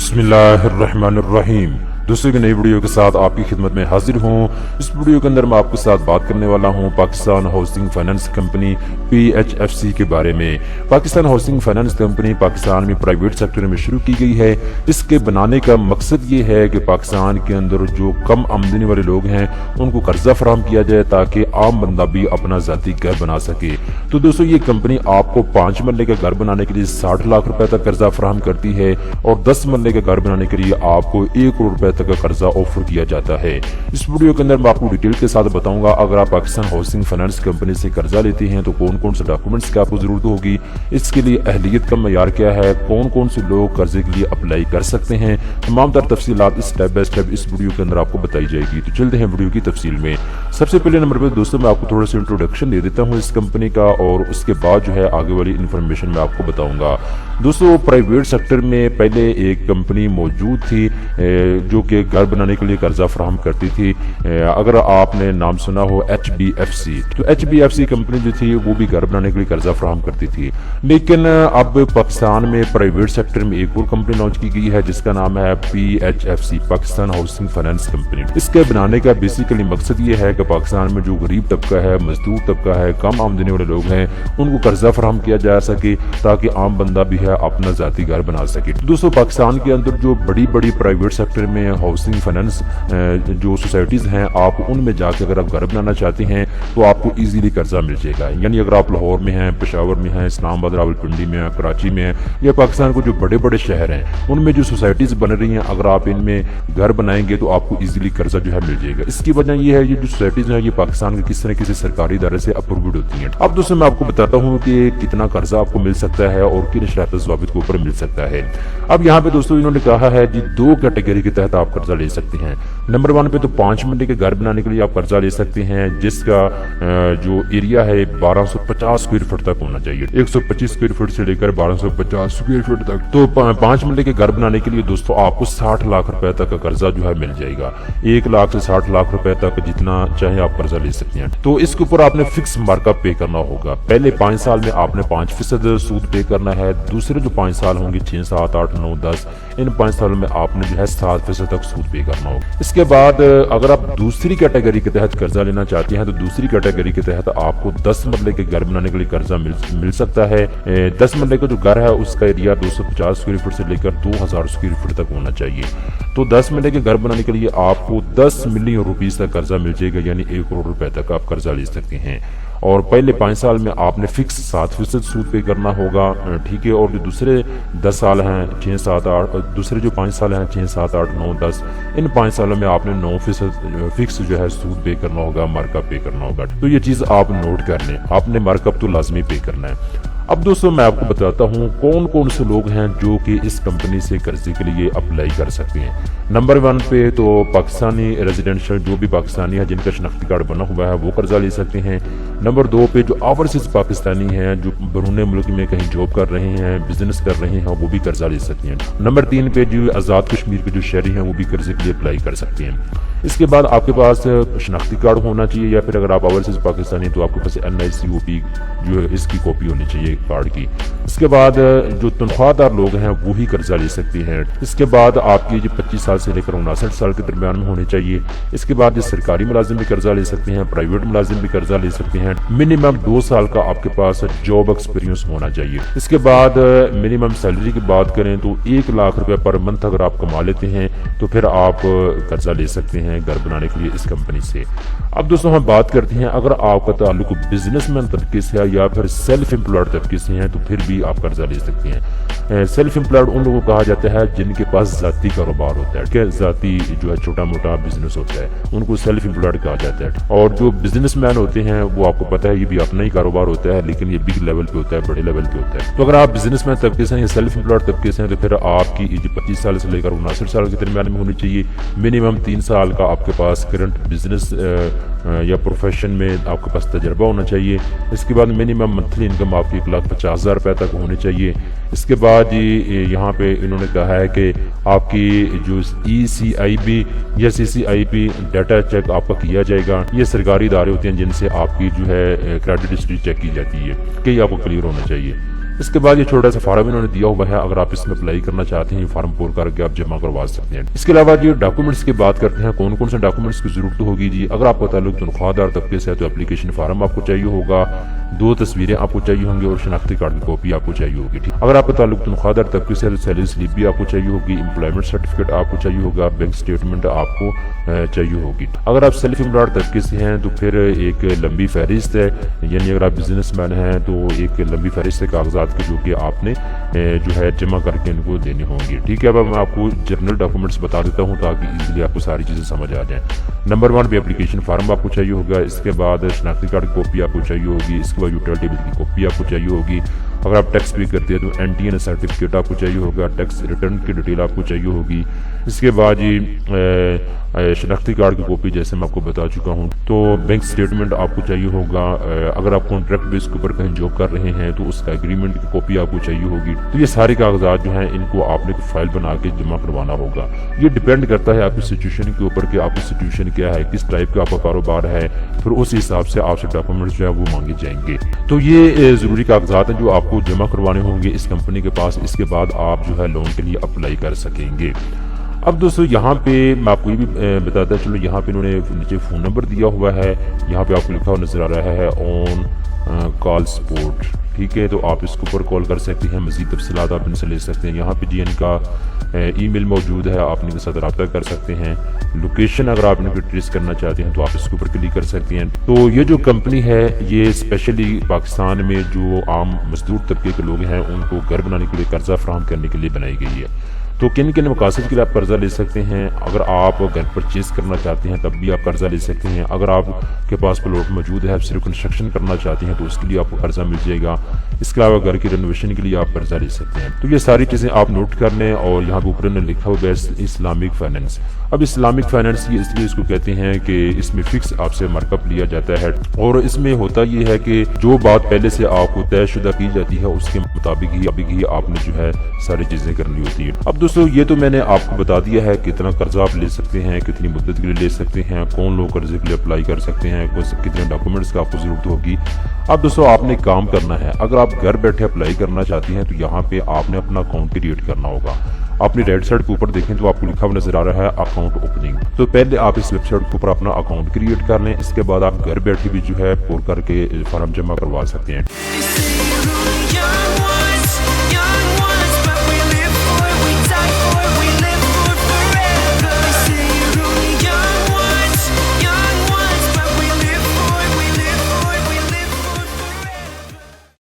बिस्मिल्लाहिर्रहमानिर्रहीम। दूसरे की नई वीडियो के साथ आपकी खिदमत में हाजिर हूँ। इस वीडियो के अंदर मैं आपके साथ बात करने वाला हूँ Pakistan housing finance company PHFC के बारे में। Pakistan housing finance company Pakistan में प्राइवेट सेक्टर में शुरू की गई है। इसके बनाने का मकसद ये है कि पाकिस्तान के अंदर जो कम आमदनी वाले लोग हैं उनको कर्जा फराहम किया जाए ताकि आम बंदा भी अपना ज़ाती घर बना सके। तो दोस्तों ये कंपनी आपको 5 मरले का घर बनाने के लिए 60 लाख रुपए तक कर्जा फराहम करती है और 10 मरले का घर बनाने के लिए आपको 1 करोड़ रुपए तक का कर्जा ऑफर किया जाता है। इस वीडियो के अंदर मैं आपको डिटेल के साथ बताऊंगा अगर आप पाकिस्तान हाउसिंग फाइनेंस कंपनी से कर्जा लेते हैं तो कौन कौन से डॉक्यूमेंट्स की आपको जरूरत होगी, इसके लिए अहलियत का मयार क्या है, कौन कौन से लोग कर्जे के लिए अप्लाई कर सकते हैं, तमाम तर तफसीलात स्टेप बाय स्टेप इस वीडियो के अंदर आपको बताई जाएगी। तो चलते हैं वीडियो की तफसील में। सबसे पहले नंबर पर दोस्तों मैं आपको थोड़ा सा इंट्रोडक्शन दे देता हूँ इस कंपनी का और उसके बाद जो है आगे वाली इन्फॉर्मेशन मैं आपको बताऊंगा। दोस्तों प्राइवेट सेक्टर में पहले एक कंपनी मौजूद थी जो कि घर बनाने के लिए कर्जा फराहम करती थी। अगर आपने नाम सुना हो HBFC, तो HBFC कंपनी जो थी वो भी घर बनाने के लिए कर्जा फराहम करती थी। लेकिन अब पाकिस्तान में प्राइवेट सेक्टर में एक और कंपनी लॉन्च की गई है जिसका नाम है PHFC, Pakistan housing finance company. इसके बनाने का बेसिकली मकसद ये है कि पाकिस्तान में जो गरीब तबका है, मजदूर तबका है, कम आमदनी वाले लोग हैं उनको कर्जा फराहम किया जा सके ताकि आम बंदा भी है अपना जाती घर बना सके। दोस्तों पाकिस्तान के अंदर जो बड़ी बड़ी प्राइवेट सेक्टर में हाउसिंग फाइनेंस जो सोसाइटीज हैं आप उनमें जाकर अगर आप घर बनाना चाहते हैं तो आपको इजीली कर्जा मिल जाएगा। यानी अगर आप लाहौर में हैं, पेशावर में हैं, इस्लामाबाद, रावलपिंडी में हैं, कराची में हैं या पाकिस्तान को जो बड़े बड़े शहर हैं उनमें जो सोसाइटीज बन रही हैं अगर आप इनमें घर बनाएंगे तो आपको इजीली कर्जा जो है मिल जाएगा। इसकी वजह यह है ये जो सोसाइटीज हैं ये पाकिस्तान के किसी न किसी सरकारी इदारे से अप्रूव्ड होती हैं। अब दोस्तों मैं आपको बताता हूँ कि कितना कर्जा आपको मिल सकता है और किन शर्त ज़वाबित के ऊपर मिल सकता है। अब यहाँ पे दोस्तों इन्होंने कहा है जी 2 कैटेगरी के तहत आप कर्जा ले सकते हैं। नंबर 1 पे तो 5 मरले के घर बनाने के लिए आप कर्जा ले सकते हैं जिसका जो एरिया है 1250 स्क्वायर फुट तक होना चाहिए। 125 स्क्वायर फुट से लेकर 1250 स्क्वायर फुट तक। तो 5 मरले के घर बनाने के लिए दोस्तों आपको 60 लाख रुपए तक का कर्जा जो है मिल जाएगा। 1 लाख से 60 लाख रुपए तक जितना चाहे आप कर्जा ले सकते हैं। तो इसके ऊपर आपने फिक्स मार्कअप पे करना होगा। पहले 5 साल में आपने 5% सूद पे करना है। दूसरे जो 5 साल होंगे 6, 7, 8, 9, 10 इन 5 सालों में आपने जो है 7% तक सूद पे करना होगा। इसके बाद अगर आप दूसरी कैटेगरी के तहत कर्जा लेना चाहते हैं तो दूसरी कैटेगरी के तहत आपको 10 मरले के घर बनाने के लिए कर्जा मिल सकता है। 10 मरले का जो घर है उसका एरिया 250 स्क्वायर फुट से लेकर 2000 स्क्वायर फुट तक होना चाहिए। तो 10 मरले के घर बनाने के लिए आपको 10 मिलियन रुपीस तक कर्जा मिल जाएगा, यानी 1 करोड़ रुपए तक आप कर्जा ले सकते हैं। और पहले 5 साल में आपने फिक्स 7% सूद पे करना होगा, ठीक है। और जो दूसरे 10 साल हैं 6, 7, 8 दूसरे जो 5 साल हैं 6, 7, 8, 9, 10 इन 5 सालों में आपने 9% फिक्स जो है सूद पे करना होगा, मार्कअप पे करना होगा। तो ये चीज़ आप नोट कर लें, आपने मार्कअप तो लाजमी पे करना है। अब दोस्तों मैं आपको बताता हूँ कौन कौन से लोग हैं जो कि इस कंपनी से कर्जे के लिए अप्लाई कर सकते हैं। नंबर 1 पे तो पाकिस्तानी रेजिडेंशियल जो भी पाकिस्तानी है जिनका शनाख्ती कार्ड बना हुआ है वो कर्जा ले सकते हैं। नंबर 2 पे जो ओवरसीज पाकिस्तानी हैं जो बैरून मुल्क में कहीं जॉब कर रहे हैं, बिजनेस कर रहे हैं वो भी कर्जा ले सकते हैं। नंबर 3 पे जो आज़ाद कश्मीर के जो शहरी हैं वो भी कर्जे के लिए अप्लाई कर सकते हैं। इसके बाद आपके पास शनाख्ती कार्ड होना चाहिए या फिर अगर आप ओवरसीज पाकिस्तानी तो आपके पास NICOP जो है इसकी कॉपी होनी चाहिए कार्ड की। इसके बाद जो तनख्वाहदार लोग हैं वो ही कर्जा ले सकते हैं। इसके बाद आपकी जो 25 साल से लेकर 59 साल के दरमियान में होनी चाहिए। इसके बाद जो सरकारी मुलाजिम भी कर्जा ले सकते हैं, प्राइवेट मुलाजिम भी कर्जा ले सकते हैं। मिनिमम 2 साल का आपके पास जॉब एक्सपीरियंस होना चाहिए। इसके बाद मिनिमम सैलरी की बात करें तो 1 लाख रुपए पर मंथ अगर आप कमा लेते हैं तो फिर आप कर्जा ले सकते हैं घर बनाने के लिए इस कंपनी से। अब दोस्तों हम बात करते हैं अगर आपका ताल्लुक बिजनेसमैन तबके से है या फिर सेल्फ एम्प्लॉयड तबके से हैं तो फिर भी आप कर्जा ले सकते हैं। सेल्फ एम्प्लॉयड उन लोगों को कहा जाता है जिनके पास जाती कारोबार होता है, क्या जाती जो है छोटा मोटा बिजनेस होता है उनको सेल्फ एम्प्लॉयड कहा जाता है। और जो बिजनेसमैन होते हैं वो आपको पता है ये भी अपना ही कारोबार होता है लेकिन ये बिग लेवल पे होता है, बड़े लेवल पे होता है। तो अगर आप बिजनेसमैन तबके से हैं या सेल्फ एम्प्लॉयड तबके से हैं तो फिर आपकी एज 25 साल से लेकर 59 साल के दरमियान में होनी चाहिए। मिनिमम 3 साल का आपके पास करंट बिजनेस या प्रोफेशन में आपके पास तजर्बा होना चाहिए। इसके बाद मिनिमम मंथली इनकम आपकी 1,50,000 रुपये तक होनी चाहिए। इसके बाद यहाँ पे इन्होंने कहा है कि आपकी जो ECIB या CCIB डाटा चेक आपका किया जाएगा। ये सरकारी इदारे होते हैं जिनसे आपकी जो है क्रेडिट हिस्ट्री चेक की जाती है कि आपको क्लियर होना चाहिए। اس کے بعد یہ چھوٹا سا فارم انہوں نے دیا ہوا ہے، اگر آپ اس میں اپلائی کرنا چاہتے ہیں یہ فارم پور کر کے آپ جمع کروا سکتے ہیں۔ اس کے علاوہ یہ ڈاکومنٹس کی بات کرتے ہیں، کون کون سے ڈاکومنٹس کی ضرورت ہوگی جی۔ اگر آپ کا تعلق تنخواہ دار طبقے سے ہے تو اپلیکیشن فارم آپ کو چاہیے ہوگا، 2 تصویریں آپ کو چاہیے ہوں گی اور شناختی کارڈ کی کاپی آپ کو چاہیے ہوگی، ٹھیک۔ اگر آپ کا تعلق تنخواہ دار طبقے سے ہے تو سیلری سلپ بھی آپ کو چاہیے ہوگی، امپلائمنٹ سرٹیفکیٹ آپ کو چاہیے ہوگا، بینک اسٹیٹمنٹ آپ کو چاہیے ہوگی۔ اگر آپ سیلف امپلائڈ طبقے سے ہیں تو پھر ایک لمبی فہرست ہے، یعنی اگر آپ بزنس مین ہیں تو ایک لمبی فہرست ہے کاغذات کی جو کہ آپ نے جو ہے جمع کر کے ان کو دینے ہوں گے، ٹھیک ہے۔ اب میں آپ کو جنرل ڈاکومنٹس بتا دیتا ہوں تاکہ ایزیلی آپ کو ساری چیزیں سمجھ آ جائیں۔ نمبر 1 پہ اپلیکیشن فارم آپ کو چاہیے ہوگا، اس کے بعد شناختی کارڈ کی کاپی آپ کو چاہیے ہوگی، اس کے بعد یوٹیلٹی بل کی کاپی آپ کو چاہیے ہوگی۔ اگر آپ ٹیکس پے کرتے ہیں تو NTN سرٹیفکیٹ آپ کو چاہیے ہوگا، ٹیکس ریٹرن کی ڈیٹیل آپ کو چاہیے ہوگی۔ اس کے بعد شناختی کارڈ کی کاپی جیسے میں آپ کو بتا چکا ہوں، تو بینک اسٹیٹمنٹ آپ کو چاہیے ہوگا۔ اگر آپ کانٹریکٹ بیس کے اوپر کہیں جاب کر رہے ہیں تو اس کا ایگریمنٹ کی کاپی آپ کو چاہیے ہوگی۔ تو یہ سارے کاغذات جو ہیں ان کو آپ نے فائل بنا کے جمع کروانا ہوگا۔ یہ ڈیپینڈ کرتا ہے آپ کی سچویشن کے اوپر کہ آپ کی سچویشن کیا ہے، کس ٹائپ کا آپ کا کاروبار ہے، پھر اس حساب سے آپ سے ڈاکومنٹس جو ہے وہ مانگے جائیں گے۔ تو یہ ضروری کاغذات ہیں جو آپ کو جمع کروانے ہوں گے اس کمپنی کے پاس، اس کے بعد آپ جو ہے لون کے لیے اپلائی کر سکیں گے۔ اب دوستو یہاں پہ میں آپ کو یہ بھی بتاتا چلو، یہاں پہ انہوں نے نیچے فون نمبر دیا ہوا ہے، یہاں پہ آپ کو لکھا ہوا نظر آ رہا ہے آن کال سپورٹ، ٹھیک ہے۔ تو آپ اس کے اوپر کال کر سکتے ہیں، مزید تفصیلات آپ ان سے لے سکتے ہیں۔ یہاں پہ جی ان کا ای میل موجود ہے، آپ ان کے ساتھ رابطہ کر سکتے ہیں۔ لوکیشن اگر آپ ان کو ٹریس کرنا چاہتے ہیں تو آپ اس کے اوپر کلک کر سکتے ہیں۔ تو یہ جو کمپنی ہے یہ اسپیشلی پاکستان میں جو عام مزدور طبقے کے لوگ ہیں ان کو گھر بنانے کے لیے قرضہ فراہم کرنے کے لیے بنائی گئی ہے۔ تو کن کن مقاصد کے لیے آپ قرضہ لے سکتے ہیں؟ اگر آپ گھر پرچیز کرنا چاہتے ہیں تب بھی آپ قرضہ لے سکتے ہیں۔ اگر آپ کے پاس پلاٹ موجود ہے، آپ صرف کنسٹرکشن کرنا چاہتے ہیں تو اس کے لیے آپ کو قرضہ مل جائے گا۔ اس کے علاوہ گھر کی رینوویشن کے لیے آپ قرضہ لے سکتے ہیں۔ تو یہ ساری چیزیں آپ نوٹ کر لیں، اور یہاں پہ اوپر نے لکھا ہوا ہے اسلامک فائنینس۔ اب اسلامک فائنینس یہ اس لیے اس کو کہتے ہیں کہ اس میں فکس آپ سے مارک اپ لیا جاتا ہے، اور اس میں ہوتا یہ ہے کہ جو بات پہلے سے آپ کو طے شدہ کی جاتی ہے اس کے مطابق ہی آپ نے جو ہے ساری چیزیں کرنی ہوتی ہے۔ اب دوستو یہ تو میں نے آپ کو بتا دیا ہے کتنا قرضہ آپ لے سکتے ہیں، کتنی مدت کے لیے لے سکتے ہیں، کون لوگ قرضے کے لیے اپلائی کر سکتے ہیں، کتنے ڈاکومنٹس کا آپ کو ضرورت ہوگی۔ اب دوستو آپ نے کام کرنا ہے، اگر آپ گھر بیٹھے اپلائی کرنا چاہتے ہیں تو یہاں پہ آپ نے اپنا اکاؤنٹ کریٹ کرنا ہوگا۔ اپنی رائٹ سائڈ کے اوپر دیکھیں تو آپ کو لکھا ہوا نظر آ رہا ہے اکاؤنٹ اوپننگ۔ تو پہلے آپ اس ویب سائٹ کے اوپر اپنا اکاؤنٹ کریٹ کر لیں، اس کے بعد آپ گھر بیٹھے بھی جو ہے پور کر کے فارم جمع کروا سکتے ہیں۔